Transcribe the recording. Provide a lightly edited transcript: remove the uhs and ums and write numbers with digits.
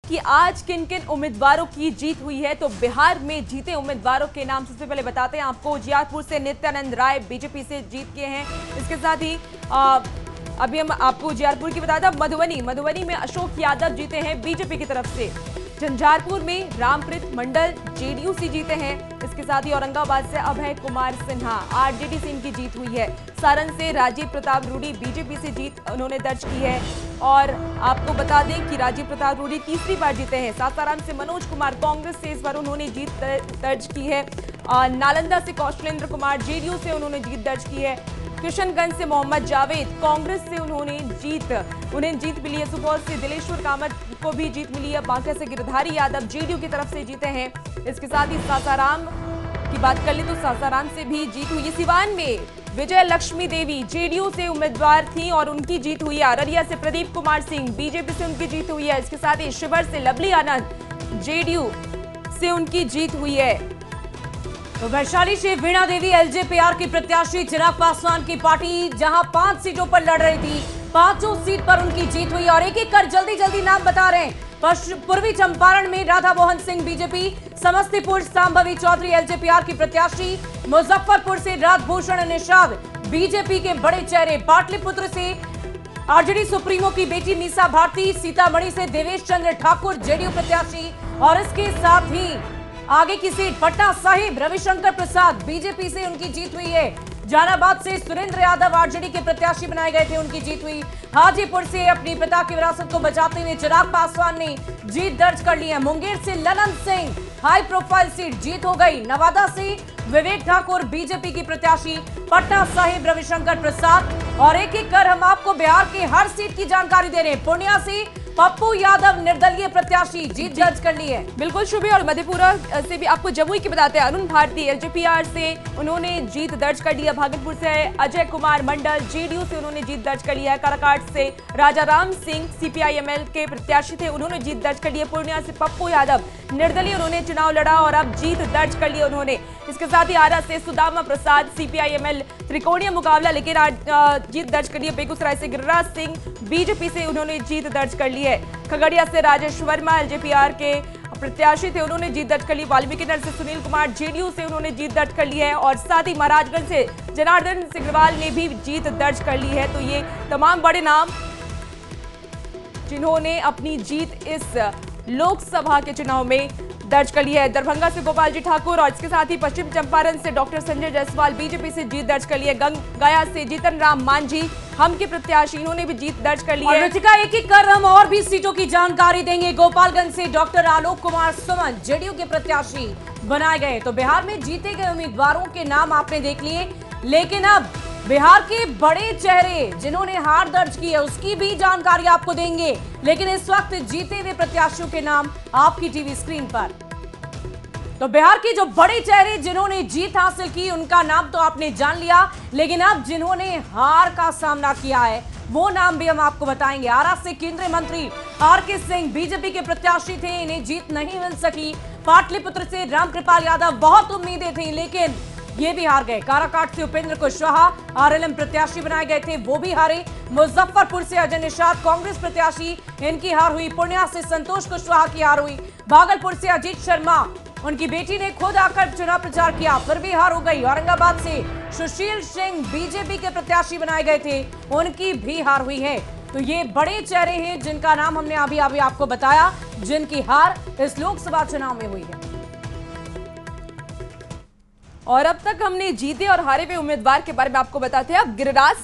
कि आज किन किन उम्मीदवारों की जीत हुई है। तो बिहार में जीते उम्मीदवारों के नाम सबसे पहले बताते हैं आपको। उजियारपुर से नित्यानंद राय बीजेपी से जीत के हैं। इसके साथ ही अभी हम आपको उजियारपुर की बताया था। मधुबनी में अशोक यादव जीते हैं बीजेपी की तरफ से। झंझारपुर में रामप्रीत मंडल जेडीयू से जीते हैं। इसके साथ ही औरंगाबाद से अभय कुमार सिन्हा आरजेडी से इनकी जीत हुई है। सारण से राजीव प्रताप रूडी बीजेपी से जीत उन्होंने दर्ज की है। और आपको बता दें कि राजीव प्रताप रूडी तीसरी बार जीते हैं। सासाराम से मनोज कुमार कांग्रेस से इस बार उन्होंने जीत दर्ज की है। नालंदा से कौशलेंद्र कुमार जेडीयू से उन्होंने जीत दर्ज की है। किशनगंज से मोहम्मद जावेद कांग्रेस से उन्हें जीत मिली है। सुपौल से दिलेश्वर कामत को भी जीत मिली है। बांका से गिरधारी यादव जेडीयू की तरफ से जीते हैं। इसके साथ ही सासाराम की बात कर ले तो सासाराम से भी जीत हुई है। सिवान में विजय लक्ष्मी देवी जेडीयू से उम्मीदवार थी और उनकी जीत हुई है। अररिया से प्रदीप कुमार सिंह बीजेपी से उनकी जीत हुई है। इसके साथ ही शिवहर से लवली आनंद जेडीयू से उनकी जीत हुई है। तो वैशाली से वीणा देवी एलजेपीआर की प्रत्याशी चिराग पासवान की पार्टी जहां 5 सीटों पर लड़ रही थी, 5 सीट पर उनकी जीत हुई। और एक एक कर जल्दी नाम बता रहे हैं। पूर्वी चंपारण में राधा मोहन सिंह बीजेपी, समस्तीपुर सांभवी चौधरी एलजेपीआर की प्रत्याशी, मुजफ्फरपुर से राजभूषण निषाद बीजेपी के बड़े चेहरे, पाटलिपुत्र से आरजेडी सुप्रीमो की बेटी मीसा भारती, सीतामढ़ी से देवेश चंद्र ठाकुर जेडीयू प्रत्याशी। और इसके साथ ही आगे की सीट पटना साहिब रविशंकर प्रसाद बीजेपी से उनकी जीत हुई है। जहानाबाद से सुरेंद्र यादव आरजेडी के प्रत्याशी बनाए गए थे, उनकी जीत हुई। हाजीपुर से अपनी पिता की विरासत को बचाते हुए चिराग पासवान ने जीत दर्ज कर ली है। मुंगेर से Lalan Singh high profile seat जीत हो गई। नवादा से विवेक ठाकुर बीजेपी की प्रत्याशी, पटना साहिब रविशंकर प्रसाद। और एक एक कर हम आपको बिहार की हर सीट की जानकारी दे रहे हैं। पूर्णिया से पप्पू यादव निर्दलीय प्रत्याशी जीत दर्ज कर ली है। बिल्कुल शुभी। और मधेपुरा से भी आपको जमुई की बताते हैं। अरुण भारती एलजेपीआर से उन्होंने जीत दर्ज कर लिया। भागलपुर से अजय कुमार मंडल जेडीयू से उन्होंने जीत दर्ज कर लिया है। काराकाट से राजाराम सिंह सीपीआईएमएल के प्रत्याशी थे, उन्होंने जीत दर्ज कर लिया। पूर्णिया से पप्पू यादव निर्दलीय उन्होंने चुनाव लड़ा और अब जीत दर्ज कर लिया उन्होंने। इसके साथ ही आरा से सुदामा प्रसाद सीपीआईएमएल त्रिकोणीय मुकाबला लेकिन जीत दर्ज कर लिया। बेगूसराय से गिरिराज सिंह बीजेपी से उन्होंने जीत दर्ज कर ली है। खगड़िया से राजेश वर्मा एलजेपीआर के प्रत्याशी थे, उन्होंने जीत दर्ज कर ली। वाल्मीकिनगर से सुनील कुमार जेडीयू से उन्होंने जीत दर्ज कर ली है। और साथ ही महाराजगंज से जनार्दन सिग्रवाल ने भी जीत दर्ज कर ली है। तो ये तमाम बड़े नाम जिन्होंने अपनी जीत इस लोकसभा के चुनाव में दर्ज कर लिया है। दरभंगा से गोपाल जी ठाकुर और इसके साथ ही पश्चिम चंपारण से डॉक्टर संजय जायसवाल बीजेपी से जीत दर्ज कर ली है। गया से जीतन राम मांझी हम के प्रत्याशी, इन्होंने भी जीत दर्ज कर ली है। रुचिका एक एक कर हम और भी सीटों की जानकारी देंगे। गोपालगंज से डॉक्टर आलोक कुमार सुमन जेडीयू के प्रत्याशी बनाए गए। तो बिहार में जीते गए उम्मीदवारों के नाम आपने देख लिए, लेकिन अब बिहार के बड़े चेहरे जिन्होंने हार दर्ज की है उसकी भी जानकारी आपको देंगे। लेकिन इस वक्त जीते हुए प्रत्याशियों के नाम आपकी टीवी स्क्रीन पर। तो बिहार के जो बड़े चेहरे जिन्होंने जीत हासिल की उनका नाम तो आपने जान लिया, लेकिन अब जिन्होंने हार का सामना किया है वो नाम भी हम आपको बताएंगे। आरा से केंद्रीय मंत्री आरके सिंह बीजेपी के प्रत्याशी थे, इन्हें जीत नहीं मिल सकी। पाटलिपुत्र से रामकृपाल यादव बहुत उम्मीदें थी लेकिन ये भी हार गए। काराकाट से उपेंद्र कुशवाहा आरएलएम प्रत्याशी बनाए गए थे, वो भी हारे। मुजफ्फरपुर से अजय निषाद कांग्रेस प्रत्याशी, इनकी हार हुई। पूर्णिया से संतोष कुशवाहा की हार हुई। भागलपुर से अजीत शर्मा, उनकी बेटी ने खुद आकर चुनाव प्रचार किया, फिर भी हार हो गई। औरंगाबाद से सुशील सिंह बीजेपी के प्रत्याशी बनाए गए थे, उनकी भी हार हुई है। तो ये बड़े चेहरे हैं जिनका नाम हमने अभी आपको बताया, जिनकी हार इस लोकसभा चुनाव में हुई है। और अब तक हमने जीते और हारे हुए उम्मीदवार के बारे में आपको बताते हैं। अब गिरिराज